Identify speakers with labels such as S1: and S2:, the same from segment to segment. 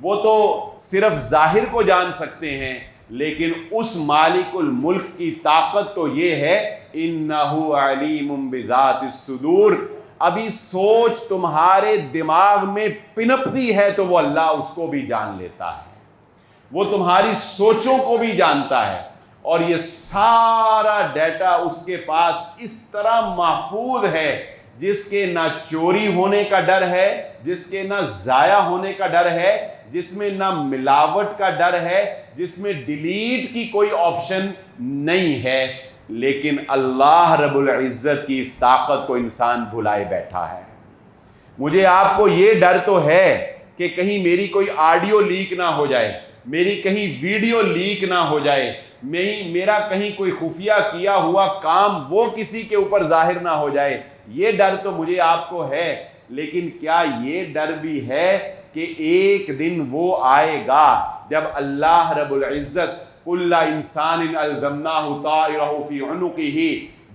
S1: وہ تو صرف ظاہر کو جان سکتے ہیں، لیکن اس مالک الملک کی طاقت تو یہ ہے انہ علیم بذات الصدور، ابھی سوچ تمہارے دماغ میں پنپتی ہے تو وہ اللہ اس کو بھی جان لیتا ہے، وہ تمہاری سوچوں کو بھی جانتا ہے، اور یہ سارا ڈیٹا اس کے پاس اس طرح محفوظ ہے جس کے نہ چوری ہونے کا ڈر ہے، جس کے نہ ضائع ہونے کا ڈر ہے، جس میں نہ ملاوٹ کا ڈر ہے، جس میں ڈیلیٹ کی کوئی آپشن نہیں ہے۔ لیکن اللہ رب العزت کی اس طاقت کو انسان بھلائے بیٹھا ہے۔ مجھے آپ کو یہ ڈر تو ہے کہ کہیں میری کوئی آڈیو لیک نہ ہو جائے، میری کہیں ویڈیو لیک نہ ہو جائے، میرا کہیں کوئی خفیہ کیا ہوا کام وہ کسی کے اوپر ظاہر نہ ہو جائے، یہ ڈر تو مجھے آپ کو ہے۔ لیکن کیا یہ ڈر بھی ہے کہ ایک دن وہ آئے گا جب اللہ رب العزت کل انسان الزمناہ طائرہ فی عنقہ،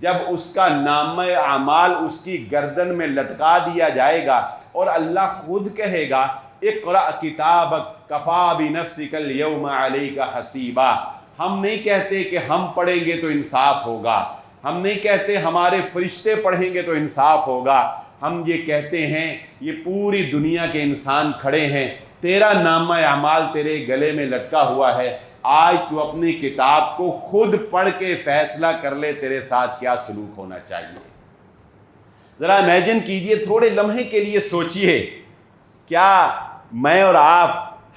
S1: جب اس کا نامہ اعمال اس کی گردن میں لٹکا دیا جائے گا اور اللہ خود کہے گا اقرأ کتابک کفا بنفسک اليوم علیک حسیبا۔ ہم نہیں کہتے کہ ہم پڑھیں گے تو انصاف ہوگا، ہم نہیں کہتے ہمارے فرشتے پڑھیں گے تو انصاف ہوگا، ہم یہ کہتے ہیں یہ پوری دنیا کے انسان کھڑے ہیں، تیرا نامہ اعمال تیرے گلے میں لٹکا ہوا ہے، آج تو اپنی کتاب کو خود پڑھ کے فیصلہ کر لے تیرے ساتھ کیا سلوک ہونا چاہیے۔ ذرا امیجن کیجئے، تھوڑے لمحے کے لیے سوچئے، کیا میں اور آپ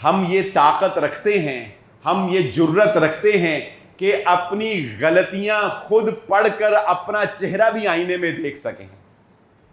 S1: ہم یہ طاقت رکھتے ہیں، ہم یہ جرت رکھتے ہیں کہ اپنی غلطیاں خود پڑھ کر اپنا چہرہ بھی آئینے میں دیکھ سکیں؟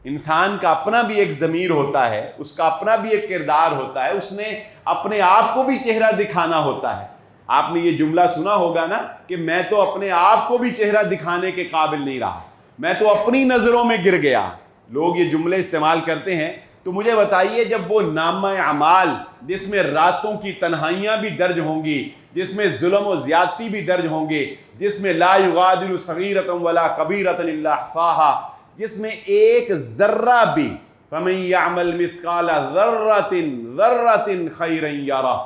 S1: انسان کا اپنا بھی ایک ضمیر ہوتا ہے، اس کا اپنا بھی ایک کردار ہوتا ہے، اس نے اپنے آپ کو بھی چہرہ دکھانا ہوتا ہے۔ آپ نے یہ جملہ سنا ہوگا نا کہ میں تو اپنے آپ کو بھی چہرہ دکھانے کے قابل نہیں رہا، میں تو اپنی نظروں میں گر گیا۔ لوگ یہ جملے استعمال کرتے ہیں، تو مجھے بتائیے جب وہ نامہ اعمال جس میں راتوں کی تنہائیاں بھی درج ہوں گی، جس میں ظلم و زیادتی بھی درج ہوں گے، جس میں لا یغادر صغیرۃ ولا کبیرۃ الا احصاها، جس میں ایک ذرہ بھی فمن یعمل مثقال ذرۃ خیرا یرہ،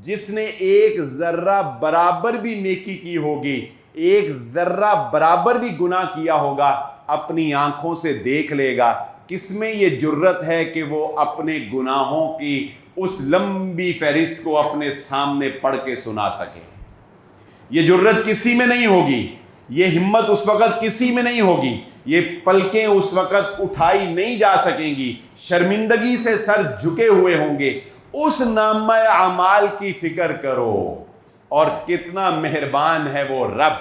S1: جس نے ایک ذرہ برابر بھی نیکی کی ہوگی، ایک ذرہ برابر بھی گناہ کیا ہوگا، اپنی آنکھوں سے دیکھ لے گا۔ کس میں یہ جرت ہے کہ وہ اپنے گناہوں کی اس لمبی فہرست کو اپنے سامنے پڑھ کے سنا سکے؟ یہ جرت کسی میں نہیں ہوگی، یہ ہمت اس وقت کسی میں نہیں ہوگی، یہ پلکیں اس وقت اٹھائی نہیں جا سکیں گی، شرمندگی سے سر جھکے ہوئے ہوں گے۔ اس نامہ اعمال کی فکر کرو، اور کتنا مہربان ہے وہ رب،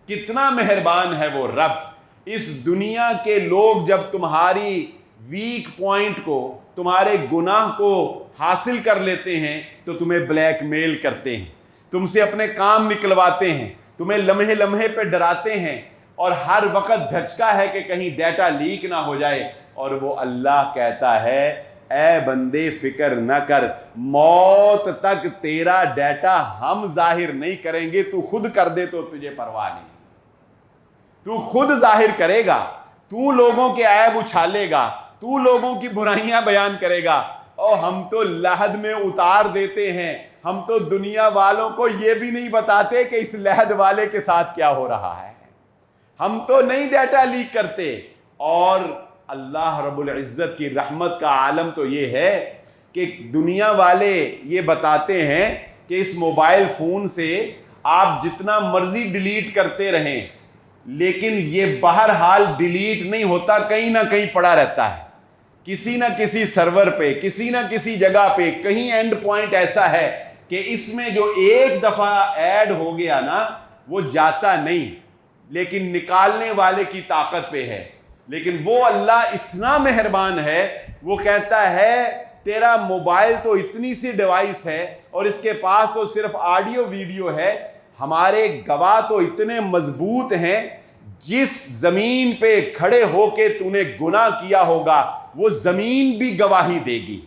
S1: کتنا مہربان ہے وہ رب۔ اس دنیا کے لوگ جب تمہاری ویک پوائنٹ کو، تمہارے گناہ کو حاصل کر لیتے ہیں تو تمہیں بلیک میل کرتے ہیں، تم سے اپنے کام نکلواتے ہیں، تمہیں لمحے لمحے پہ ڈراتے ہیں، اور ہر وقت دھچکا ہے کہ کہیں ڈیٹا لیک نہ ہو جائے، اور وہ اللہ کہتا ہے اے بندے فکر نہ کر، موت تک تیرا ڈیٹا ہم ظاہر نہیں کریں گے، تو خود کر دے تو تجھے پرواہ نہیں، تو خود ظاہر کرے گا، تو لوگوں کے عیب اچھالے گا، تو لوگوں کی برائیاں بیان کرے گا، اور ہم تو لحد میں اتار دیتے ہیں، ہم تو دنیا والوں کو یہ بھی نہیں بتاتے کہ اس لحد والے کے ساتھ کیا ہو رہا ہے، ہم تو نہیں ڈیٹا لیک کرتے۔ اور اللہ رب العزت کی رحمت کا عالم تو یہ ہے کہ دنیا والے یہ بتاتے ہیں کہ اس موبائل فون سے آپ جتنا مرضی ڈیلیٹ کرتے رہیں، لیکن یہ بہرحال ڈیلیٹ نہیں ہوتا، کہیں نہ کہیں پڑا رہتا ہے، کسی نہ کسی سرور پہ، کسی نہ کسی جگہ پہ، کہیں اینڈ پوائنٹ ایسا ہے کہ اس میں جو ایک دفعہ ایڈ ہو گیا نا وہ جاتا نہیں، لیکن نکالنے والے کی طاقت پہ ہے۔ لیکن وہ اللہ اتنا مہربان ہے، وہ کہتا ہے تیرا موبائل تو اتنی سی ڈیوائس ہے اور اس کے پاس تو صرف آڈیو ویڈیو ہے، ہمارے گواہ تو اتنے مضبوط ہیں، جس زمین پہ کھڑے ہو کے تو نے گناہ کیا ہوگا وہ زمین بھی گواہی دے گی،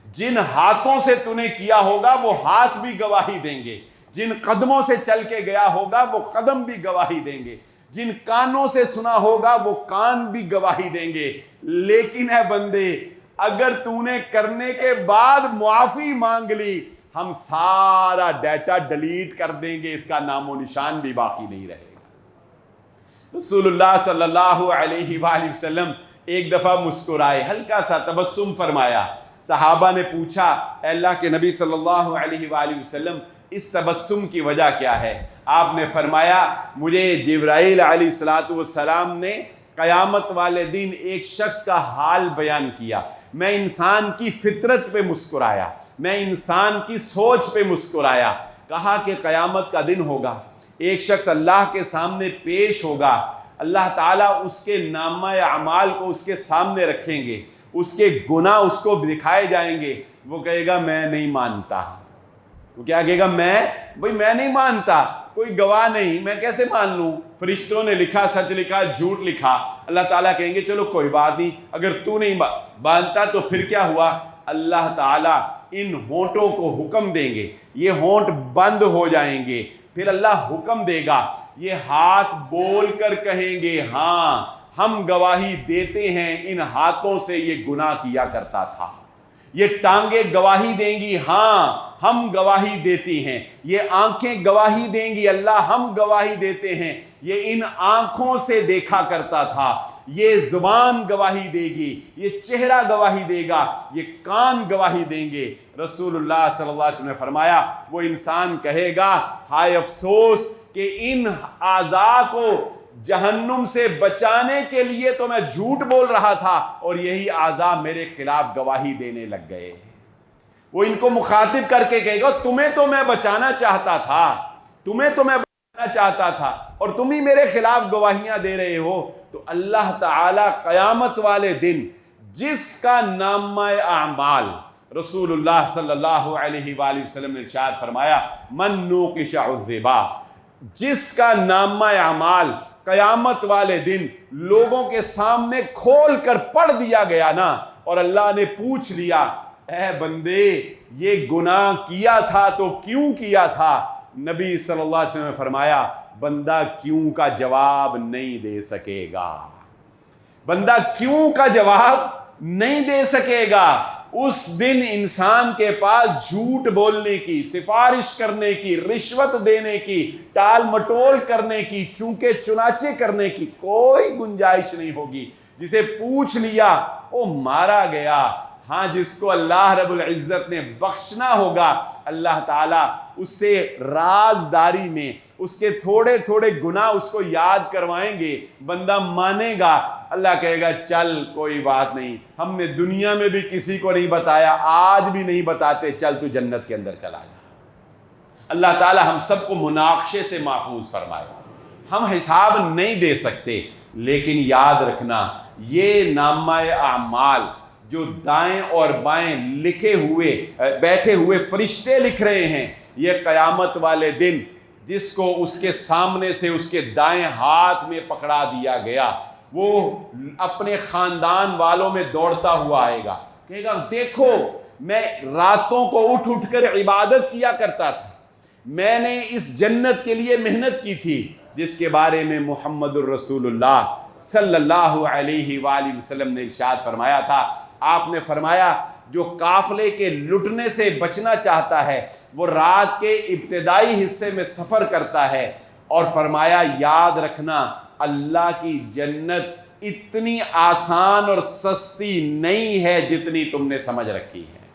S1: جن ہاتھوں سے تو نے کیا ہوگا وہ ہاتھ بھی گواہی دیں گے، جن قدموں سے چل کے گیا ہوگا وہ قدم بھی گواہی دیں گے، جن کانوں سے سنا ہوگا وہ کان بھی گواہی دیں گے۔ لیکن اے بندے، اگر تو نے کرنے کے بعد معافی مانگ لی، ہم سارا ڈیٹا ڈیلیٹ کر دیں گے، اس کا نام و نشان بھی باقی نہیں رہے گا۔ رسول اللہ صلی اللہ علیہ وآلہ وسلم ایک دفعہ مسکرائے، ہلکا سا تبسم فرمایا۔ صحابہ نے پوچھا، اے اللہ کے نبی صلی اللہ علیہ وآلہ وسلم اس تبسم کی وجہ کیا ہے؟ آپ نے فرمایا، مجھے جبرائیل علیہ السلام نے قیامت والے دن ایک شخص کا حال بیان کیا، میں انسان کی فطرت پہ مسکرایا، میں انسان کی سوچ پہ مسکرایا۔ کہا کہ قیامت کا دن ہوگا، ایک شخص اللہ کے سامنے پیش ہوگا، اللہ تعالیٰ اس کے نامہ اعمال کو اس کے سامنے رکھیں گے، اس کے گناہ اس کو دکھائے جائیں گے، وہ کہے گا میں نہیں مانتا۔ وہ کیا کہے گا؟ میں نہیں مانتا، کوئی گواہ نہیں، میں کیسے مان لوں؟ فرشتوں نے لکھا، سچ لکھا، جھوٹ لکھا۔ اللہ تعالیٰ کہیں گے چلو کوئی بات نہیں، اگر تو نہیں مانتا تو پھر کیا ہوا؟ اللہ تعالیٰ ان ہونٹوں کو حکم دیں گے، یہ ہونٹ بند ہو جائیں گے، پھر اللہ حکم دے گا، یہ ہاتھ بول کر کہیں گے ہاں ہم گواہی دیتے ہیں ان ہاتھوں سے یہ گناہ کیا کرتا تھا۔ یہ ٹانگیں گواہی دیں گی، ہاں ہم گواہی دیتی ہیں۔ یہ آنکھیں گواہی دیں گی، اللہ ہم گواہی دیتے ہیں یہ ان آنکھوں سے دیکھا کرتا تھا۔ یہ زبان گواہی دے گی، یہ چہرہ گواہی دے گا، یہ کان گواہی دیں گے۔ رسول اللہ صلی اللہ علیہ وسلم نے فرمایا، وہ انسان کہے گا ہائے افسوس کہ ان اعضاء کو جہنم سے بچانے کے لیے تو میں جھوٹ بول رہا تھا اور یہی اعضاء میرے خلاف گواہی دینے لگ گئے۔ وہ ان کو مخاطب کر کے کہے گا تمہیں تو میں بچانا چاہتا تھا، تمہیں تو میں بچانا چاہتا تھا اور تم ہی میرے خلاف گواہیاں دے رہے ہو۔ تو اللہ تعالی قیامت والے دن جس کا نامہ اعمال، رسول اللہ صلی اللہ علیہ وآلہ وسلم نے ارشاد فرمایا من نوقش عذبا، جس کا نامہ اعمال قیامت والے دن لوگوں کے سامنے کھول کر پڑھ دیا گیا نا، اور اللہ نے پوچھ لیا اے بندے یہ گناہ کیا تھا تو کیوں کیا تھا؟ نبی صلی اللہ علیہ وسلم نے فرمایا بندہ کیوں کا جواب نہیں دے سکے گا، بندہ کیوں کا جواب نہیں دے سکے گا۔ اس دن انسان کے پاس جھوٹ بولنے کی، سفارش کرنے کی، رشوت دینے کی، ٹال مٹول کرنے کی، چونکہ چنانچہ کرنے کی کوئی گنجائش نہیں ہوگی۔ جسے پوچھ لیا وہ مارا گیا۔ ہاں جس کو اللہ رب العزت نے بخشنا ہوگا، اللہ تعالیٰ اس سے رازداری میں اس کے تھوڑے تھوڑے گناہ اس کو یاد کروائیں گے، بندہ مانے گا، اللہ کہے گا چل کوئی بات نہیں، ہم نے دنیا میں بھی کسی کو نہیں بتایا، آج بھی نہیں بتاتے، چل تو جنت کے اندر چلا جا۔ اللہ تعالیٰ ہم سب کو مناقشے سے محفوظ فرمائے۔ ہم حساب نہیں دے سکتے، لیکن یاد رکھنا یہ نامہ اعمال جو دائیں اور بائیں لکھے ہوئے بیٹھے ہوئے فرشتے لکھ رہے ہیں، یہ قیامت والے دن جس کو اس کے سامنے سے اس کے دائیں ہاتھ میں پکڑا دیا گیا، وہ اپنے خاندان والوں میں دوڑتا ہوا آئے گا، کہے گا دیکھو میں راتوں کو اٹھ اٹھ کر عبادت کیا کرتا تھا، میں نے اس جنت کے لیے محنت کی تھی جس کے بارے میں محمد الرسول اللہ صلی اللہ علیہ وآلہ وسلم نے ارشاد فرمایا تھا۔ آپ نے فرمایا جو قافلے کے لٹنے سے بچنا چاہتا ہے وہ رات کے ابتدائی حصے میں سفر کرتا ہے، اور فرمایا یاد رکھنا اللہ کی جنت اتنی آسان اور سستی نہیں ہے جتنی تم نے سمجھ رکھی ہے۔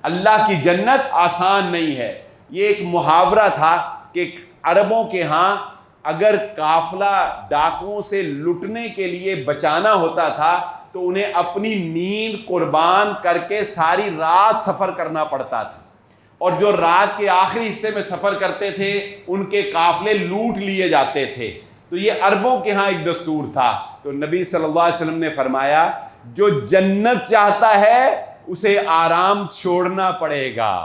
S1: اللہ کی جنت آسان نہیں ہے۔ یہ ایک محاورہ تھا کہ عربوں کے ہاں اگر قافلہ ڈاکوؤں سے لٹنے کے لیے بچانا ہوتا تھا تو انہیں اپنی نیند قربان کر کے ساری رات سفر کرنا پڑتا تھا، اور جو رات کے آخری حصے میں سفر کرتے تھے ان کے قافلے لوٹ لیے جاتے تھے۔ تو یہ عربوں کے ہاں ایک دستور تھا۔ تو نبی صلی اللہ علیہ وسلم نے فرمایا جو جنت چاہتا ہے اسے آرام چھوڑنا پڑے گا۔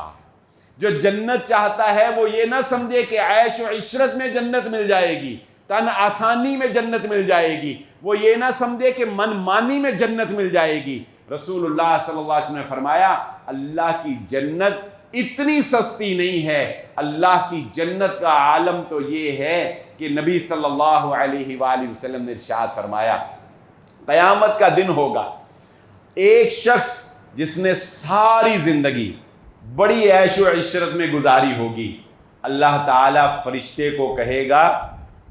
S1: جو جنت چاہتا ہے وہ یہ نہ سمجھے کہ عیش و عشرت میں جنت مل جائے گی، تن آسانی میں جنت مل جائے گی، وہ یہ نہ سمجھے کہ من مانی میں جنت مل جائے گی۔ رسول اللہ صلی اللہ علیہ وسلم نے فرمایا اللہ کی جنت اتنی سستی نہیں ہے۔ اللہ کی جنت کا عالم تو یہ ہے کہ نبی صلی اللہ علیہ وآلہ وسلم نے ارشاد فرمایا قیامت کا دن ہوگا، ایک شخص جس نے ساری زندگی بڑی عیش و عشرت میں گزاری ہوگی. اللہ تعالیٰ فرشتے کو کہے گا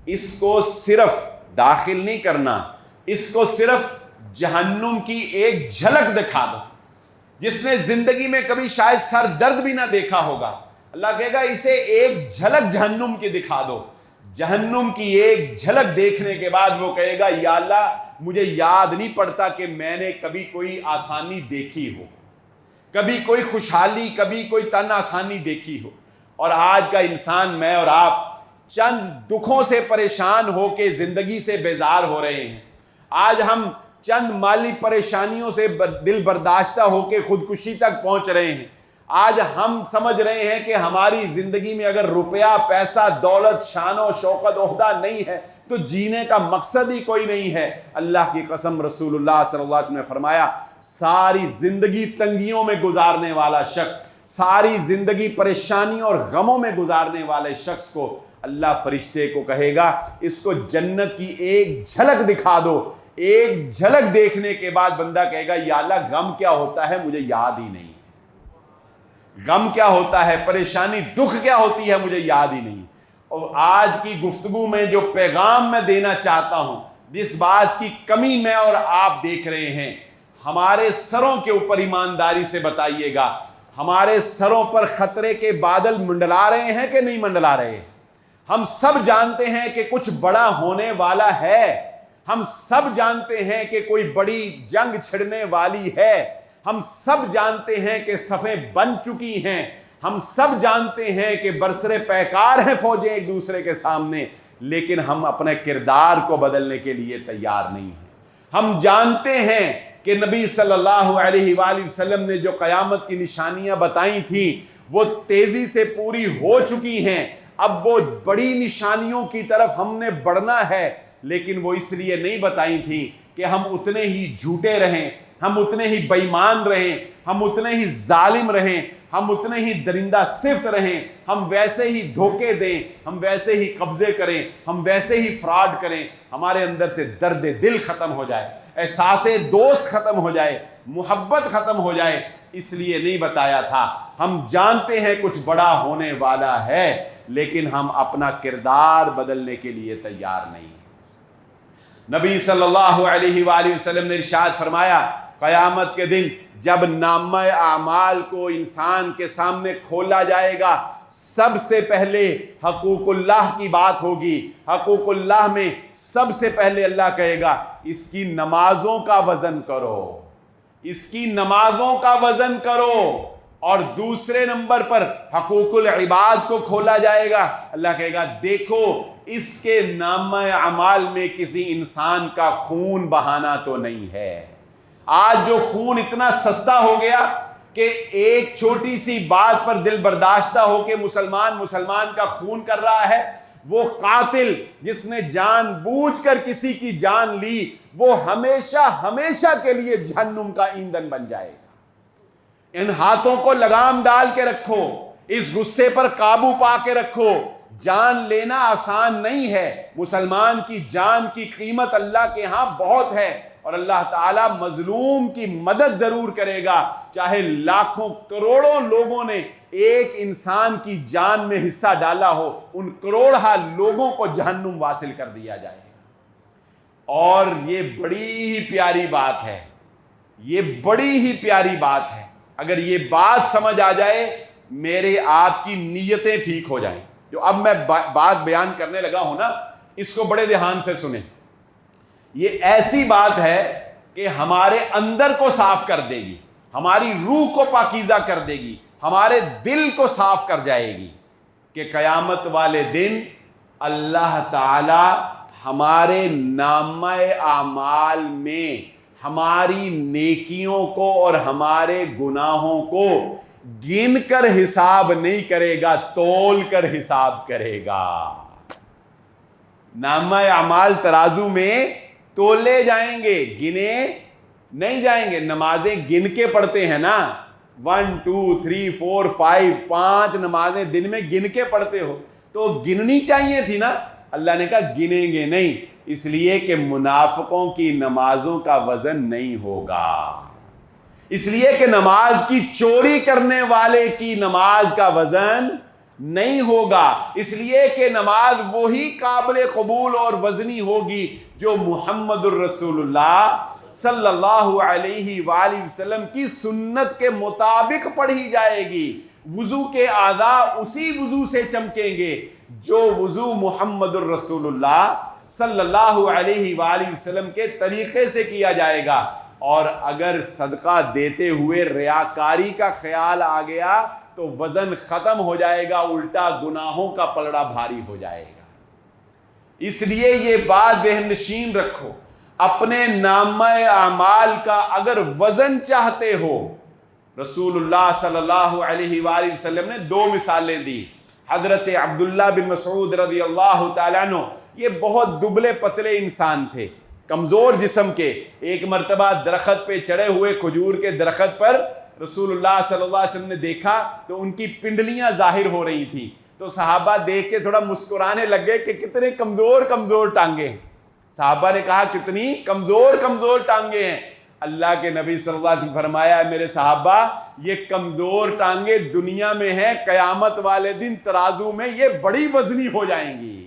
S1: اس کو صرف داخل نہیں کرنا، اس کو صرف جہنم کی ایک جھلک دکھا دو. جس نے زندگی میں کبھی شاید سر درد بھی نہ دیکھا ہوگا، اللہ کہے گا اسے ایک جھلک جہنم کی دکھا دو. جہنم کی ایک جھلک دیکھنے کے بعد وہ کہے گا یا اللہ مجھے یاد نہیں پڑتا کہ میں نے کبھی کوئی آسانی دیکھی ہو، کبھی کوئی خوشحالی، کبھی کوئی تن آسانی دیکھی ہو. اور آج کا انسان، میں اور آپ، چند دکھوں سے پریشان ہو کے زندگی سے بیزار ہو رہے ہیں. آج ہم چند مالی پریشانیوں سے دل برداشتہ ہو کے خودکشی تک پہنچ رہے ہیں. آج ہم سمجھ رہے ہیں کہ ہماری زندگی میں اگر روپیہ، پیسہ، دولت، شان و شوکت، عہدہ نہیں ہے تو جینے کا مقصد ہی کوئی نہیں ہے. اللہ کی قسم، رسول اللہ صلی اللہ علیہ وسلم نے فرمایا ساری زندگی تنگیوں میں گزارنے والا شخص، ساری زندگی پریشانیوں اور غموں میں گزارنے والے شخص کو اللہ فرشتے کو کہے گا اس کو جنت کی ایک جھلک دکھا دو. ایک جھلک دیکھنے کے بعد بندہ کہے گا یا اللہ غم کیا ہوتا ہے مجھے یاد ہی نہیں، غم کیا ہوتا ہے، پریشانی، دکھ کیا ہوتی ہے مجھے یاد ہی نہیں. اور آج کی گفتگو میں جو پیغام میں دینا چاہتا ہوں، جس بات کی کمی میں اور آپ دیکھ رہے ہیں، ہمارے سروں کے اوپر ایمانداری سے بتائیے گا، ہمارے سروں پر خطرے کے بادل منڈلا رہے ہیں کہ نہیں منڈلا رہے؟ ہم سب جانتے ہیں کہ کچھ بڑا ہونے والا ہے، ہم سب جانتے ہیں کہ کوئی بڑی جنگ چھڑنے والی ہے، ہم سب جانتے ہیں کہ صفیں بن چکی ہیں، ہم سب جانتے ہیں کہ برسر پیکار ہیں فوجیں ایک دوسرے کے سامنے، لیکن ہم اپنے کردار کو بدلنے کے لیے تیار نہیں ہیں. ہم جانتے ہیں کہ نبی صلی اللہ علیہ وآلہ وسلم نے جو قیامت کی نشانیاں بتائی تھیں وہ تیزی سے پوری ہو چکی ہیں. اب وہ بڑی نشانیوں کی طرف ہم نے بڑھنا ہے، لیکن وہ اس لیے نہیں بتائی تھیں کہ ہم اتنے ہی جھوٹے رہیں، ہم اتنے ہی بے ایمان رہیں، ہم اتنے ہی ظالم رہیں، ہم اتنے ہی درندہ صفت رہیں، ہم ویسے ہی دھوکے دیں، ہم ویسے ہی قبضے کریں، ہم ویسے ہی فراڈ کریں. ہمارے اندر سے درد دل ختم ہو جائے، احساس دوست ختم ہو جائے، محبت ختم ہو جائے. اس لیے نہیں بتایا تھا. ہم جانتے ہیں کچھ بڑا ہونے والا ہے، لیکن ہم اپنا کردار بدلنے کے لیے تیار نہیں ہیں. نبی صلی اللہ علیہ وآلہ وسلم نے ارشاد فرمایا قیامت کے دن جب نامہ اعمال کو انسان کے سامنے کھولا جائے گا، سب سے پہلے حقوق اللہ کی بات ہوگی. حقوق اللہ میں سب سے پہلے اللہ کہے گا اس کی نمازوں کا وزن کرو، اس کی نمازوں کا وزن کرو. اور دوسرے نمبر پر حقوق العباد کو کھولا جائے گا. اللہ کہے گا دیکھو اس کے نامہ اعمال میں کسی انسان کا خون بہانا تو نہیں ہے. آج جو خون اتنا سستا ہو گیا کہ ایک چھوٹی سی بات پر دل برداشتہ ہو کے مسلمان کا خون کر رہا ہے. وہ قاتل جس نے جان بوجھ کر کسی کی جان لی، وہ ہمیشہ ہمیشہ کے لیے جہنم کا ایندھن بن جائے گا. ان ہاتھوں کو لگام ڈال کے رکھو، اس غصے پر قابو پا کے رکھو. جان لینا آسان نہیں ہے. مسلمان کی جان کی قیمت اللہ کے ہاں بہت ہے، اور اللہ تعالیٰ مظلوم کی مدد ضرور کرے گا. چاہے لاکھوں کروڑوں لوگوں نے ایک انسان کی جان میں حصہ ڈالا ہو، ان کروڑہ لوگوں کو جہنم واصل کر دیا جائے گا. اور یہ بڑی ہی پیاری بات ہے، یہ بڑی ہی پیاری بات ہے. اگر یہ بات سمجھ آ جائے، میرے آپ کی نیتیں ٹھیک ہو جائیں. جو اب میں بات بیان کرنے لگا ہوں نا، اس کو بڑے دھیان سے سنیں. یہ ایسی بات ہے کہ ہمارے اندر کو صاف کر دے گی، ہماری روح کو پاکیزہ کر دے گی، ہمارے دل کو صاف کر جائے گی کہ قیامت والے دن اللہ تعالی ہمارے نامہ اعمال میں ہماری نیکیوں کو اور ہمارے گناہوں کو گن کر حساب نہیں کرے گا، تول کر حساب کرے گا. نامہ اعمال ترازو میں تولے جائیں گے، گنے نہیں جائیں گے. نمازیں گن کے پڑھتے ہیں نا، 1 2 3 4 5 5 نمازیں دن میں گن کے پڑھتے ہو تو گننی چاہیے تھی نا. اللہ نے کہا گنیں گے نہیں، اس لیے کہ منافقوں کی نمازوں کا وزن نہیں ہوگا. اس لیے کہ نماز کی چوری کرنے والے کی نماز کا وزن نہیں ہوگا، اس لیے کہ نماز وہی قابل قبول اور وزنی ہوگی جو محمد الرسول اللہ صلی اللہ علیہ وآلہ وسلم کی سنت کے مطابق پڑھی جائے گی۔ وضو کے اعضاء اسی وضو سے چمکیں گے جو وضو محمد الرسول اللہ صلی اللہ علیہ وآلہ وسلم کے طریقے سے کیا جائے گا۔ اور اگر صدقہ دیتے ہوئے ریاکاری کا خیال آ گیا تو وزن ختم ہو جائے گا، الٹا گناہوں کا پلڑا بھاری ہو جائے گا۔ اس لیے یہ بات ذہن نشین رکھو، اپنے نامہ اعمال کا اگر وزن چاہتے ہو، رسول اللہ صلی اللہ علیہ وآلہ وسلم نے 2 مثالیں دی۔ حضرت عبداللہ بن مسعود رضی اللہ تعالیٰ عنہ، یہ بہت دبلے پتلے انسان تھے، کمزور جسم کے۔ ایک مرتبہ درخت پہ چڑھے ہوئے کھجور کے درخت پر رسول اللہ صلی اللہ علیہ وسلم نے دیکھا تو ان کی پنڈلیاں ظاہر ہو رہی تھیں، تو صحابہ دیکھ کے تھوڑا مسکرانے لگ گئے کہ کتنے کمزور کمزور ٹانگیں ہیں۔ صحابہ نے کہا کتنی کمزور کمزور ٹانگیں ہیں۔ اللہ کے نبی صلی اللہ علیہ وسلم فرمایا میرے صحابہ یہ کمزور ٹانگیں دنیا میں ہیں، قیامت والے دن ترازو میں یہ بڑی وزنی ہو جائیں گی۔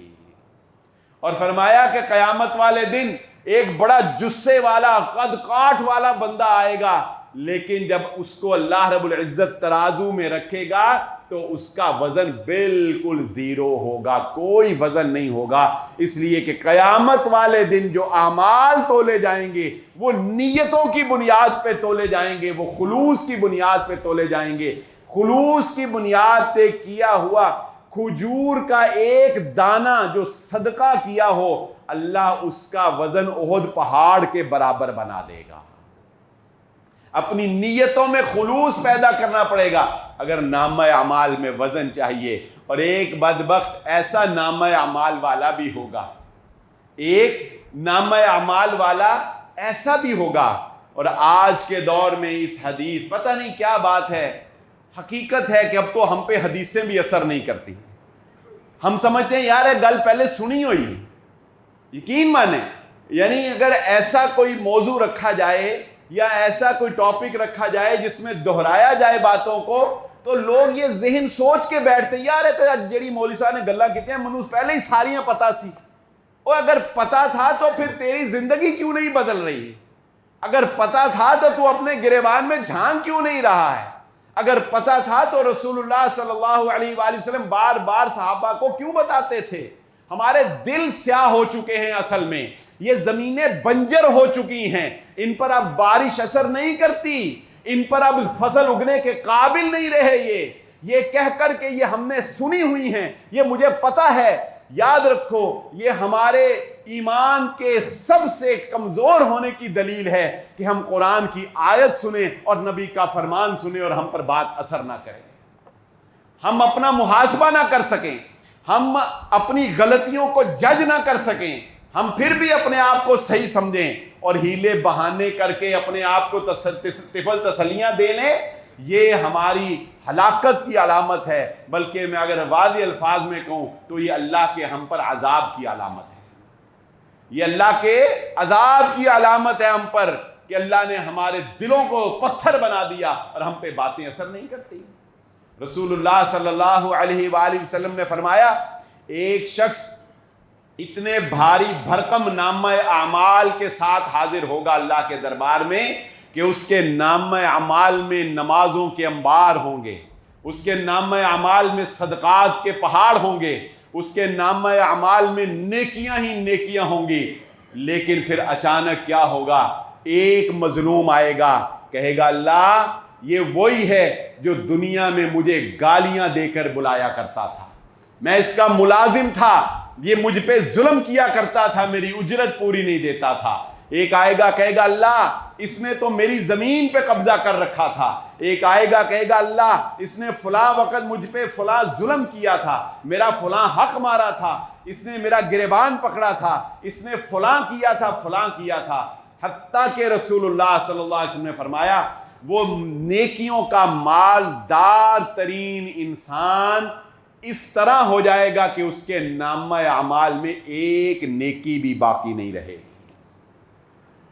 S1: اور فرمایا کہ قیامت والے دن ایک بڑا جسے والا قد کاٹ والا بندہ آئے گا، لیکن جب اس کو اللہ رب العزت ترازو میں رکھے گا تو اس کا وزن بالکل زیرو ہوگا، کوئی وزن نہیں ہوگا۔ اس لیے کہ قیامت والے دن جو اعمال تولے جائیں گے وہ نیتوں کی بنیاد پہ تولے جائیں گے، وہ خلوص کی بنیاد پہ تولے جائیں گے۔ خلوص کی بنیاد پہ کیا ہوا کھجور کا ایک دانہ جو صدقہ کیا ہو، اللہ اس کا وزن احد پہاڑ کے برابر بنا دے گا۔ اپنی نیتوں میں خلوص پیدا کرنا پڑے گا اگر نامہ اعمال میں وزن چاہیے۔ اور ایک بدبخت ایسا نامہ اعمال والا بھی ہوگا، ایک نامہ اعمال والا ایسا بھی ہوگا۔ اور آج کے دور میں اس حدیث، پتہ نہیں کیا بات ہے، حقیقت ہے کہ اب تو ہم پہ حدیثیں بھی اثر نہیں کرتی۔ ہم سمجھتے ہیں یار یہ گل پہلے سنی ہوئی، یقین مانیں، یعنی اگر ایسا کوئی موضوع رکھا جائے یا ایسا کوئی ٹاپک رکھا جائے جس میں دہرایا جائے باتوں کو، تو لوگ یہ ذہن سوچ کے بیٹھتے ہیں یار جڑی مولوی صاحب نے گلاں کیتیاں منوں پہلے ہی ساریاں پتہ سی۔ اور اگر پتہ تھا تو پھر تیری زندگی کیوں نہیں بدل رہی؟ اگر پتہ تھا تو اپنے گریبان میں جھانک کیوں نہیں رہا ہے؟ اگر پتہ تھا تو رسول اللہ صلی اللہ علیہ وآلہ وسلم بار بار صحابہ کو کیوں بتاتے تھے؟ ہمارے دل سیاہ ہو چکے ہیں، اصل میں یہ زمینیں بنجر ہو چکی ہیں، ان پر اب بارش اثر نہیں کرتی، ان پر اب فصل اگنے کے قابل نہیں رہے۔ یہ کہہ کر کہ یہ ہم نے سنی ہوئی ہیں، یہ مجھے پتہ ہے۔ یاد رکھو یہ ہمارے ایمان کے سب سے کمزور ہونے کی دلیل ہے کہ ہم قرآن کی آیت سنیں اور نبی کا فرمان سنیں اور ہم پر بات اثر نہ کریں، ہم اپنا محاسبہ نہ کر سکیں، ہم اپنی غلطیوں کو جج نہ کر سکیں، ہم پھر بھی اپنے آپ کو صحیح سمجھیں اور ہیلے بہانے کر کے اپنے آپ کو طفل تسلیاں دے لیں، یہ ہماری ہلاکت کی علامت ہے۔ بلکہ میں اگر واضح الفاظ میں کہوں تو یہ اللہ کے ہم پر عذاب کی علامت ہے، یہ اللہ کے عذاب کی علامت ہے ہم پر کہ اللہ نے ہمارے دلوں کو پتھر بنا دیا اور ہم پہ باتیں اثر نہیں کرتی۔ رسول اللہ صلی اللہ علیہ وآلہ وسلم نے فرمایا ایک شخص اتنے بھاری بھرکم نامہ اعمال کے ساتھ حاضر ہوگا اللہ کے دربار میں کہ اس کے نامہ اعمال میں نمازوں کے انبار ہوں گے، اس کے نامہ اعمال میں صدقات کے پہاڑ ہوں گے، اس کے نامہ اعمال میں نیکیاں ہی نیکیاں ہوں گی۔ لیکن پھر اچانک کیا ہوگا؟ ایک مظلوم آئے گا، کہے گا اللہ یہ وہی ہے جو دنیا میں مجھے گالیاں دے کر بلایا کرتا تھا، میں اس کا ملازم تھا، یہ مجھ پہ ظلم کیا کرتا تھا، میری اجرت پوری نہیں دیتا تھا۔ ایک آئے گا کہے گا اللہ اس نے تو میری زمین پہ قبضہ کر رکھا تھا۔ ایک آئے گا کہے گا اللہ اس نے فلاں وقت مجھ پہ فلاں ظلم کیا تھا، میرا فلاں حق مارا تھا، اس نے میرا گریبان پکڑا تھا، اس نے فلاں کیا تھا فلاں کیا تھا۔ حتیٰ کہ رسول اللہ صلی اللہ علیہ وسلم نے فرمایا وہ نیکیوں کا مالدار ترین انسان اس طرح ہو جائے گا کہ اس کے نامہ اعمال میں ایک نیکی بھی باقی نہیں رہے،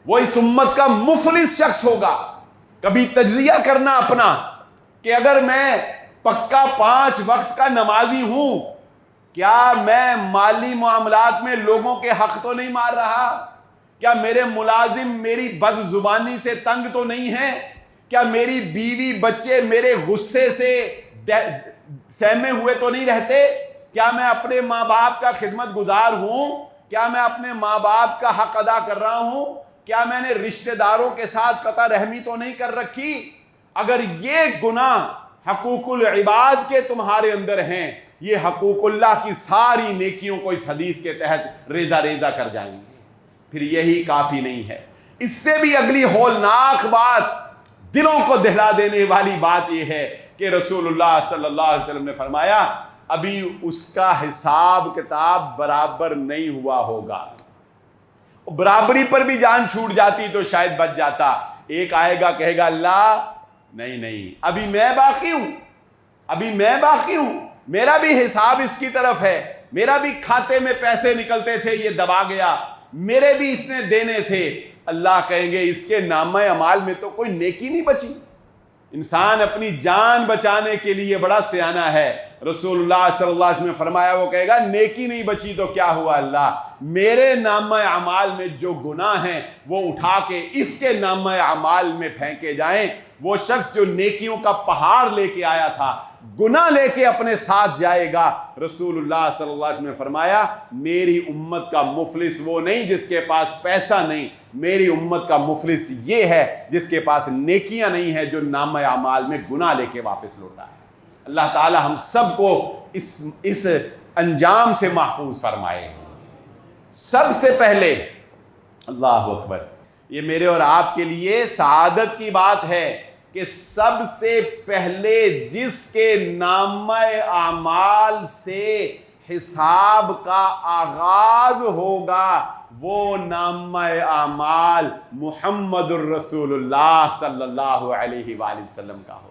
S1: وہ اس امت کا مفلس شخص ہوگا۔ کبھی تجزیہ کرنا اپنا کہ اگر میں پکا 5 وقت کا نمازی ہوں، کیا میں مالی معاملات میں لوگوں کے حق تو نہیں مار رہا؟ کیا میرے ملازم میری بد زبانی سے تنگ تو نہیں ہیں؟ کیا میری بیوی بچے میرے غصے سے سہمے ہوئے تو نہیں رہتے؟ کیا میں اپنے ماں باپ کا خدمت گزار ہوں؟ کیا میں اپنے ماں باپ کا حق ادا کر رہا ہوں؟ کیا میں نے رشتہ داروں کے ساتھ قطع رحمی تو نہیں کر رکھی؟ اگر یہ گناہ حقوق العباد کے تمہارے اندر ہیں، یہ حقوق اللہ کی ساری نیکیوں کو اس حدیث کے تحت ریزہ ریزہ کر جائیں گے۔ پھر یہی کافی نہیں ہے، اس سے بھی اگلی ہولناک بات، دلوں کو دہلا دینے والی بات یہ ہے کہ رسول اللہ صلی اللہ علیہ وسلم نے فرمایا ابھی اس کا حساب کتاب برابر نہیں ہوا ہوگا۔ برابری پر بھی جان چھوٹ جاتی تو شاید بچ جاتا۔ ایک آئے گا کہے گا اللہ نہیں ابھی میں باقی ہوں، میرا بھی حساب اس کی طرف ہے، میرا بھی کھاتے میں پیسے نکلتے تھے، یہ دبا گیا، میرے بھی اس نے دینے تھے۔ اللہ کہیں گے اس کے نامہ اعمال میں تو کوئی نیکی نہیں بچی۔ انسان اپنی جان بچانے کے لیے بڑا سیانہ ہے۔ رسول اللہ صلی اللہ علیہ وسلم نے فرمایا، وہ کہے گا نیکی نہیں بچی تو کیا ہوا اللہ، میرے نامہ اعمال میں جو گناہ ہیں وہ اٹھا کے اس کے نامہ اعمال میں پھینکے جائیں۔ وہ شخص جو نیکیوں کا پہاڑ لے کے آیا تھا، گناہ لے کے اپنے ساتھ جائے گا۔ رسول اللہ صلی اللہ علیہ وسلم نے فرمایا میری امت کا مفلس وہ نہیں جس کے پاس پیسہ نہیں، میری امت کا مفلس یہ ہے جس کے پاس نیکیاں نہیں ہیں، جو نامہ اعمال میں گناہ لے کے واپس لوٹا ہے۔ اللہ تعالی ہم سب کو اس انجام سے محفوظ فرمائے۔ سب سے پہلے اللہ اکبر، یہ میرے اور آپ کے لیے سعادت کی بات ہے کہ سب سے پہلے جس کے نامہ اعمال سے حساب کا آغاز ہوگا وہ نامہ اعمال محمد الرسول اللہ صلی اللہ علیہ وآلہ وسلم کا ہوگا۔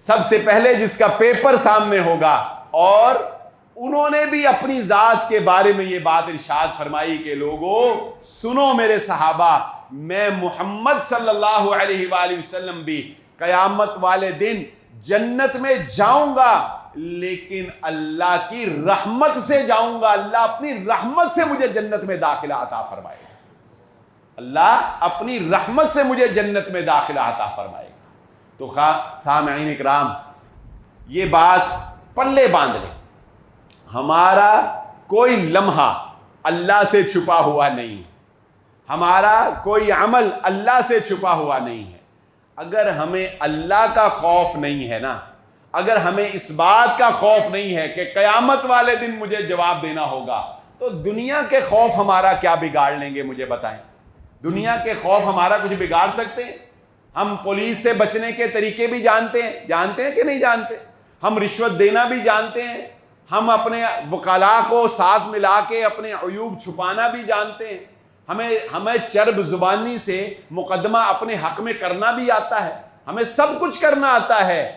S1: سب سے پہلے جس کا پیپر سامنے ہوگا، اور انہوں نے بھی اپنی ذات کے بارے میں یہ بات ارشاد فرمائی کہ لوگوں سنو میرے صحابہ، میں محمد صلی اللہ علیہ وآلہ وسلم بھی قیامت والے دن جنت میں جاؤں گا، لیکن اللہ کی رحمت سے جاؤں گا۔ اللہ اپنی رحمت سے مجھے جنت میں داخلہ عطا فرمائے گا، اللہ اپنی رحمت سے مجھے جنت میں داخلہ عطا فرمائے گا۔ تو سامعین اکرام، یہ بات پلے باندھ لیں، ہمارا کوئی لمحہ اللہ سے چھپا ہوا نہیں، ہمارا کوئی عمل اللہ سے چھپا ہوا نہیں ہے۔ اگر ہمیں اللہ کا خوف نہیں ہے نا، اگر ہمیں اس بات کا خوف نہیں ہے کہ قیامت والے دن مجھے جواب دینا ہوگا، تو دنیا کے خوف ہمارا کیا بگاڑ لیں گے؟ مجھے بتائیں، دنیا کے خوف ہمارا کچھ بگاڑ سکتے ہیں؟ ہم پولیس سے بچنے کے طریقے بھی جانتے ہیں کہ نہیں جانتے؟ ہم رشوت دینا بھی جانتے ہیں، ہم اپنے وکلاء کو ساتھ ملا کے اپنے عیوب چھپانا بھی جانتے ہیں، ہمیں چرب زبانی سے مقدمہ اپنے حق میں کرنا بھی آتا ہے، ہمیں سب کچھ کرنا آتا ہے،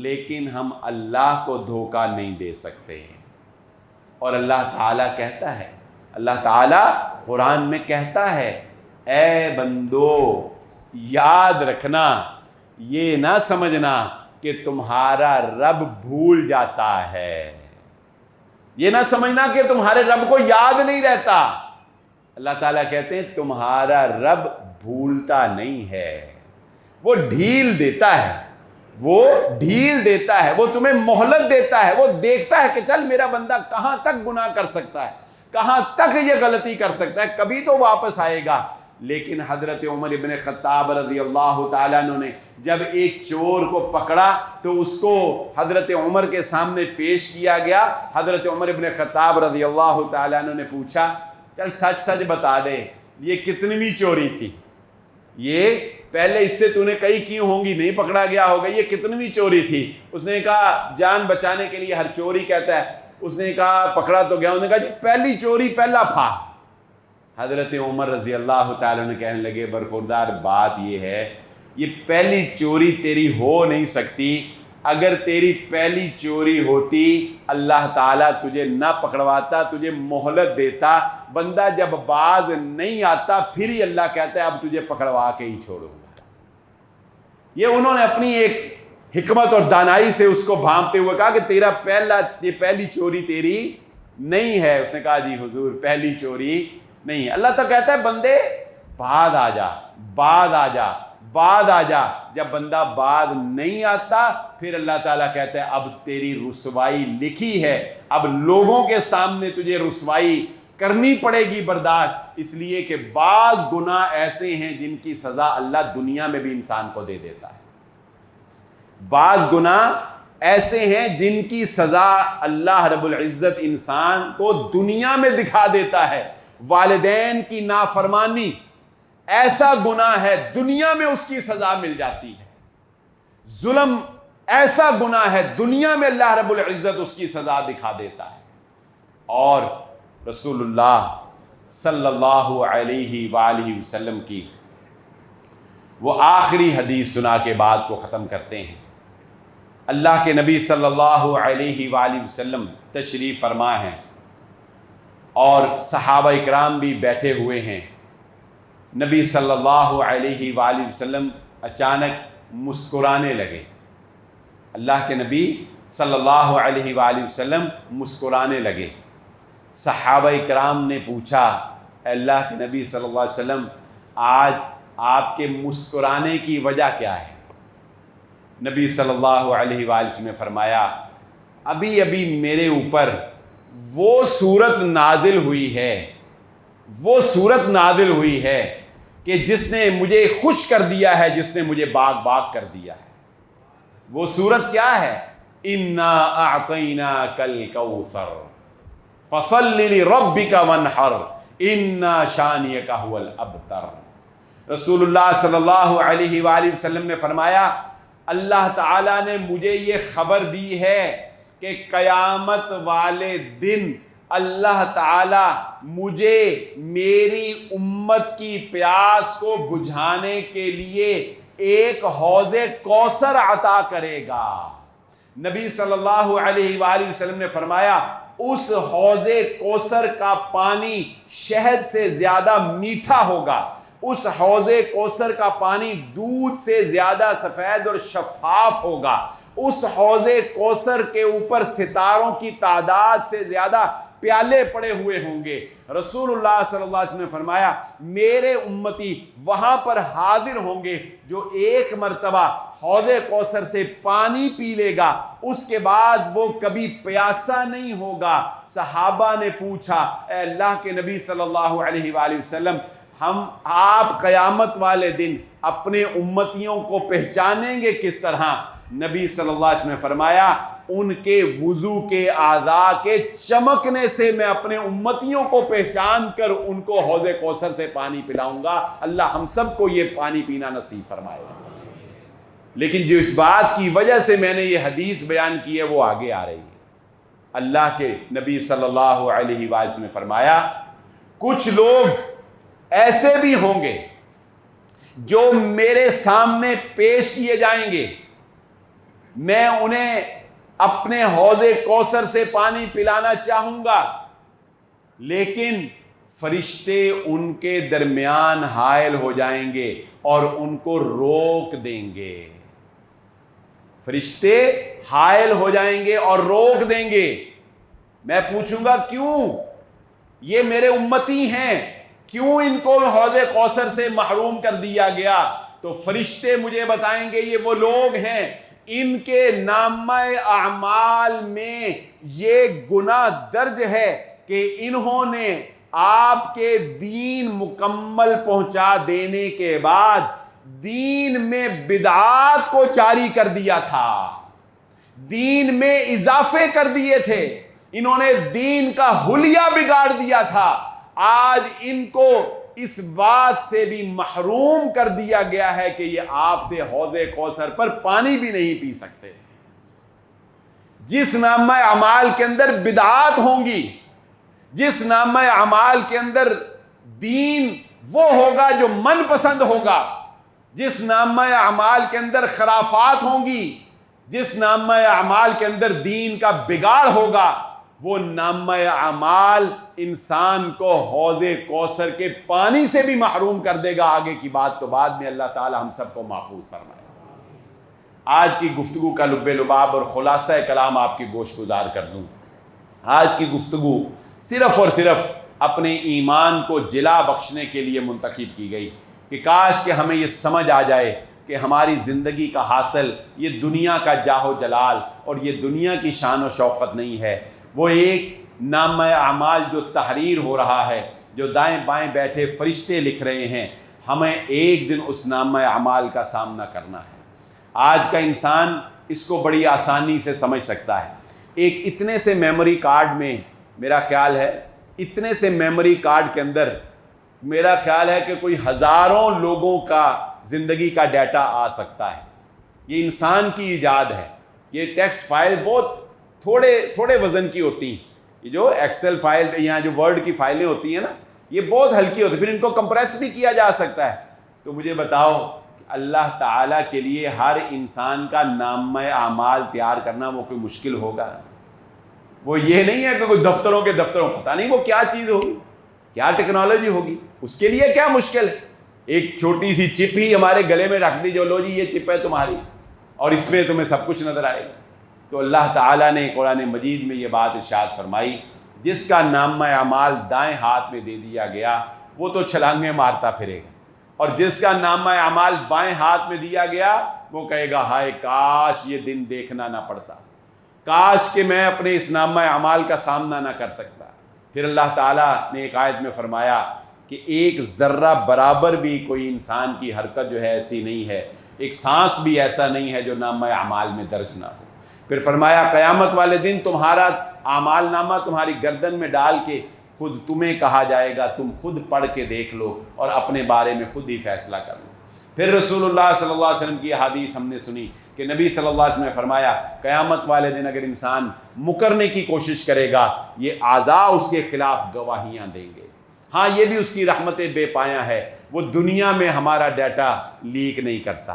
S1: لیکن ہم اللہ کو دھوکہ نہیں دے سکتے۔ اور اللہ تعالیٰ کہتا ہے، اللہ تعالیٰ قرآن میں کہتا ہے، اے بندو یاد رکھنا، یہ نہ سمجھنا کہ تمہارا رب بھول جاتا ہے، یہ نہ سمجھنا کہ تمہارے رب کو یاد نہیں رہتا۔ اللہ تعالیٰ کہتے ہیں تمہارا رب بھولتا نہیں ہے، وہ ڈھیل دیتا ہے، وہ تمہیں مہلت دیتا ہے، وہ دیکھتا ہے کہ چل میرا بندہ کہاں تک گناہ کر سکتا ہے، کہاں تک یہ غلطی کر سکتا ہے، کبھی تو واپس آئے گا۔ لیکن حضرت عمر ابن خطاب رضی اللہ تعالیٰ عنہ نے جب ایک چور کو پکڑا تو اس کو حضرت عمر کے سامنے پیش کیا گیا۔ حضرت عمر ابن خطاب رضی اللہ تعالیٰ عنہ نے پوچھا، چل سچ سچ بتا دے یہ کتنویں چوری تھی، یہ پہلے اس سے تو نے کئی کی ہوں گی، نہیں پکڑا گیا ہوگا، یہ کتنویں چوری تھی؟ اس نے کہا جان بچانے کے لیے ہر چوری کہتا ہے۔ اس نے کہا پکڑا تو گیا، انہوں نے کہا جی پہلی چوری پہلا پھا۔ حضرت عمر رضی اللہ تعالیٰ نے کہنے لگے برخوردار بات یہ ہے، یہ پہلی چوری تیری ہو نہیں سکتی، اگر تیری پہلی چوری ہوتی اللہ تعالیٰ تجھے نہ پکڑواتا، تجھے مہلت دیتا، بندہ جب باز نہیں آتا پھر ہی اللہ کہتا ہے اب تجھے پکڑوا کے ہی چھوڑوں گا۔ یہ انہوں نے اپنی ایک حکمت اور دانائی سے اس کو بھانپتے ہوئے کہا کہ تیرا یہ پہلی چوری تیری نہیں ہے. اس نے کہا جی حضور پہلی چوری نہیں ہے. اللہ تو کہتا ہے بندے بعد آ جا، بعد آ جا، بعد آ جا. جب بندہ بعد نہیں آتا پھر اللہ تعالیٰ کہتا ہے اب تیری رسوائی لکھی ہے، اب لوگوں کے سامنے تجھے رسوائی کرنی پڑے گی برداشت، اس لیے کہ بعض گناہ ایسے ہیں جن کی سزا اللہ دنیا میں بھی انسان کو دے دیتا ہے. بعض گناہ ایسے ہیں جن کی سزا اللہ رب العزت انسان کو دنیا میں دکھا دیتا ہے. والدین کی نافرمانی ایسا گناہ ہے دنیا میں اس کی سزا مل جاتی ہے. ظلم ایسا گناہ ہے دنیا میں اللہ رب العزت اس کی سزا دکھا دیتا ہے. اور رسول اللہ صلی اللہ علیہ وآلہ وسلم کی وہ آخری حدیث سنا کے بات کو ختم کرتے ہیں. اللہ کے نبی صلی اللہ علیہ وآلہ وسلم تشریف فرما ہیں اور صحابہ اکرام بھی بیٹھے ہوئے ہیں. نبی صلی اللہ علیہ وآلہ وسلم اچانک مسکرانے لگے. اللہ کے نبی صلی اللہ علیہ وآلہ وسلم مسکرانے لگے. صحابہ کرام نے پوچھا اے اللہ کے نبی صلی اللہ علیہ وسلم آج آپ کے مسکرانے کی وجہ کیا ہے؟ نبی صلی اللہ علیہ وآلہ وسلم نے فرمایا ابھی ابھی میرے اوپر وہ صورت نازل ہوئی ہے، وہ صورت نازل ہوئی ہے کہ جس نے مجھے خوش کر دیا ہے، جس نے مجھے باغ باغ کر دیا ہے. وہ صورت کیا ہے؟ انا اعطیناک الکوثر فصل لربک وانحر ان شانئک هو الابتر. رسول اللہ صلی اللہ علیہ وآلہ وسلم نے فرمایا اللہ تعالیٰ نے مجھے یہ خبر دی ہے کہ قیامت والے دن اللہ تعالیٰ مجھے میری امت کی پیاس کو بجھانے کے لیے ایک حوض کوثر عطا کرے گا. نبی صلی اللہ علیہ وآلہ وسلم نے فرمایا اس حوض کوثر کا پانی شہد سے زیادہ میٹھا ہوگا، اس حوض کوثر کا پانی دودھ سے زیادہ سفید اور شفاف ہوگا، اس حوض کوثر کے اوپر ستاروں کی تعداد سے زیادہ پیالے پڑے ہوئے ہوں گے. رسول اللہ صلی اللہ علیہ وسلم نے فرمایا میرے امتی وہاں پر حاضر ہوں گے جو ایک مرتبہ حوض کوثر سے پانی پی لے گا اس کے بعد وہ کبھی پیاسا نہیں ہوگا. صحابہ نے پوچھا اے اللہ کے نبی صلی اللہ علیہ وآلہ وسلم آپ قیامت والے دن اپنے امتیوں کو پہچانیں گے کس طرح؟ نبی صلی اللہ علیہ وسلم نے فرمایا ان کے وضو کے اعضاء کے چمکنے سے میں اپنے امتیوں کو پہچان کر ان کو حوض کوثر سے پانی پلاؤں گا. اللہ ہم سب کو یہ پانی پینا نصیب فرمائے. لیکن جو اس بات کی وجہ سے میں نے یہ حدیث بیان کی ہے وہ آگے آ رہی ہے. اللہ کے نبی صلی اللہ علیہ وآلہ نے فرمایا کچھ لوگ ایسے بھی ہوں گے جو میرے سامنے پیش کیے جائیں گے، میں انہیں اپنے حوض کوثر سے پانی پلانا چاہوں گا لیکن فرشتے ان کے درمیان حائل ہو جائیں گے اور ان کو روک دیں گے. فرشتے حائل ہو جائیں گے اور روک دیں گے. میں پوچھوں گا کیوں؟ یہ میرے امتی ہیں، کیوں ان کو حوض کوثر سے محروم کر دیا گیا؟ تو فرشتے مجھے بتائیں گے یہ وہ لوگ ہیں ان کے نامہ اعمال میں یہ گناہ درج ہے کہ انہوں نے آپ کے دین مکمل پہنچا دینے کے بعد دین میں بدعات کو جاری کر دیا تھا، دین میں اضافے کر دیے تھے، انہوں نے دین کا حلیہ بگاڑ دیا تھا. آج ان کو اس بات سے بھی محروم کر دیا گیا ہے کہ یہ آپ سے حوض کوثر پر پانی بھی نہیں پی سکتے. جس نامہ اعمال کے اندر بدعات ہوں گی، جس نامہ اعمال کے اندر دین وہ ہوگا جو من پسند ہوگا، جس نامہ اعمال کے اندر خرافات ہوں گی، جس نامہ اعمال کے اندر دین کا بگاڑ ہوگا، وہ نامہ اعمال انسان کو حوض کوثر کے پانی سے بھی محروم کر دے گا. آگے کی بات تو بعد میں اللہ تعالی ہم سب کو محفوظ فرمائے. آج کی گفتگو کا لب لباب اور خلاصہ کلام آپ کی گوش گزار کر دوں. آج کی گفتگو صرف اور صرف اپنے ایمان کو جلا بخشنے کے لیے منتخب کی گئی کہ کاش کہ ہمیں یہ سمجھ آ جائے کہ ہماری زندگی کا حاصل یہ دنیا کا جاہ و جلال اور یہ دنیا کی شان و شوکت نہیں ہے. وہ ایک نامہ اعمال جو تحریر ہو رہا ہے، جو دائیں بائیں بیٹھے فرشتے لکھ رہے ہیں، ہمیں ایک دن اس نامہ اعمال کا سامنا کرنا ہے. آج کا انسان اس کو بڑی آسانی سے سمجھ سکتا ہے. ایک اتنے سے میموری کارڈ میں میرا خیال ہے، اتنے سے میموری کارڈ کے اندر میرا خیال ہے کہ کوئی ہزاروں لوگوں کا زندگی کا ڈیٹا آ سکتا ہے. یہ انسان کی ایجاد ہے. یہ ٹیکسٹ فائل بہت تھوڑے وزن کی ہوتی ہیں. یہ جو ایکسل فائل یا جو ورڈ کی فائلیں ہوتی ہیں نا، یہ بہت ہلکی ہوتی ہیں، پھر ان کو کمپریس بھی کیا جا سکتا ہے. تو مجھے بتاؤ کہ اللہ تعالیٰ کے لیے ہر انسان کا نامہ اعمال تیار کرنا وہ کوئی مشکل ہوگا؟ وہ یہ نہیں ہے کہ کوئی دفتروں پتہ نہیں وہ کیا چیز ہوگی، کیا ٹیکنالوجی ہوگی، اس کے لیے کیا مشکل ہے. ایک چھوٹی سی چپ ہی ہمارے گلے میں رکھ دی، جو لو جی یہ چپ ہے تمہاری اور اس میں تمہیں سب کچھ نظر آئے گا. تو اللہ تعالیٰ نے قرآن مجید میں یہ بات ارشاد فرمائی، جس کا نامہ اعمال دائیں ہاتھ میں دے دیا گیا وہ تو چھلانگیں مارتا پھرے گا، اور جس کا نامہ اعمال بائیں ہاتھ میں دیا گیا وہ کہے گا ہائے کاش یہ دن دیکھنا نہ پڑتا، کاش کہ میں اپنے اس نامہ اعمال کا سامنا نہ کر سکتا. پھر اللہ تعالیٰ نے ایک آیت میں فرمایا کہ ایک ذرہ برابر بھی کوئی انسان کی حرکت جو ہے ایسی نہیں ہے، ایک سانس بھی ایسا نہیں ہے جو نامہ اعمال میں درج نہ ہو. پھر فرمایا قیامت والے دن تمہارا اعمال نامہ تمہاری گردن میں ڈال کے خود تمہیں کہا جائے گا تم خود پڑھ کے دیکھ لو اور اپنے بارے میں خود ہی فیصلہ کر لو. پھر رسول اللہ صلی اللہ علیہ وسلم کی حدیث ہم نے سنی کہ نبی صلی اللہ علیہ وسلم نے فرمایا قیامت والے دن اگر انسان مکرنے کی کوشش کرے گا یہ اعضاء اس کے خلاف گواہیاں دیں گے. ہاں یہ بھی اس کی رحمت بے پایاں ہے، وہ دنیا میں ہمارا ڈیٹا لیک نہیں کرتا،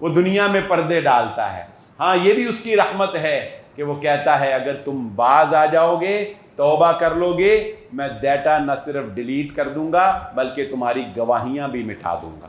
S1: وہ دنیا میں پردے ڈالتا ہے. ہاں یہ بھی اس کی رحمت ہے کہ وہ کہتا ہے اگر تم باز آ جاؤ گے، توبہ کر لو گے، میں ڈیٹا نہ صرف ڈیلیٹ کر دوں گا بلکہ تمہاری گواہیاں بھی مٹا دوں گا.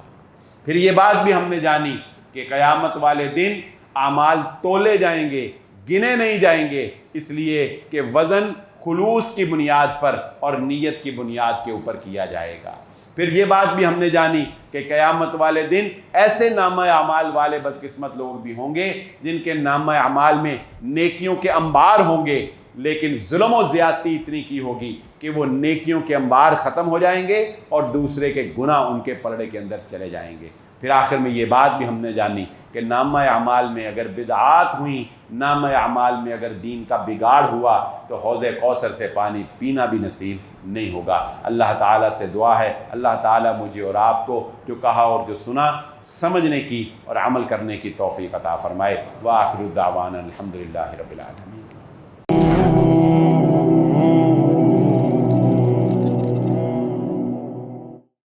S1: پھر یہ بات بھی ہم نے جانی کہ قیامت والے دن اعمال تولے جائیں گے، گنے نہیں جائیں گے، اس لیے کہ وزن خلوص کی بنیاد پر اور نیت کی بنیاد کے اوپر کیا جائے گا. پھر یہ بات بھی ہم نے جانی کہ قیامت والے دن ایسے نامہ اعمال والے بدقسمت لوگ بھی ہوں گے جن کے نامہ اعمال میں نیکیوں کے انبار ہوں گے، لیکن ظلم و زیادتی اتنی کی ہوگی کہ وہ نیکیوں کے انبار ختم ہو جائیں گے اور دوسرے کے گناہ ان کے پلڑے کے اندر چلے جائیں گے. پھر آخر میں یہ بات بھی ہم نے جانی کہ نامہ اعمال میں اگر بدعات ہوئیں، نامہ اعمال میں اگر دین کا بگاڑ ہوا تو حوض کوثر سے پانی پینا بھی نصیب نہیں ہوگا. اللہ تعالیٰ سے دعا ہے اللہ تعالیٰ مجھے اور آپ کو جو کہا اور جو سنا سمجھنے کی اور عمل کرنے کی توفیق عطا فرمائے. وآخر دعوانا الحمدللہ رب العالمین.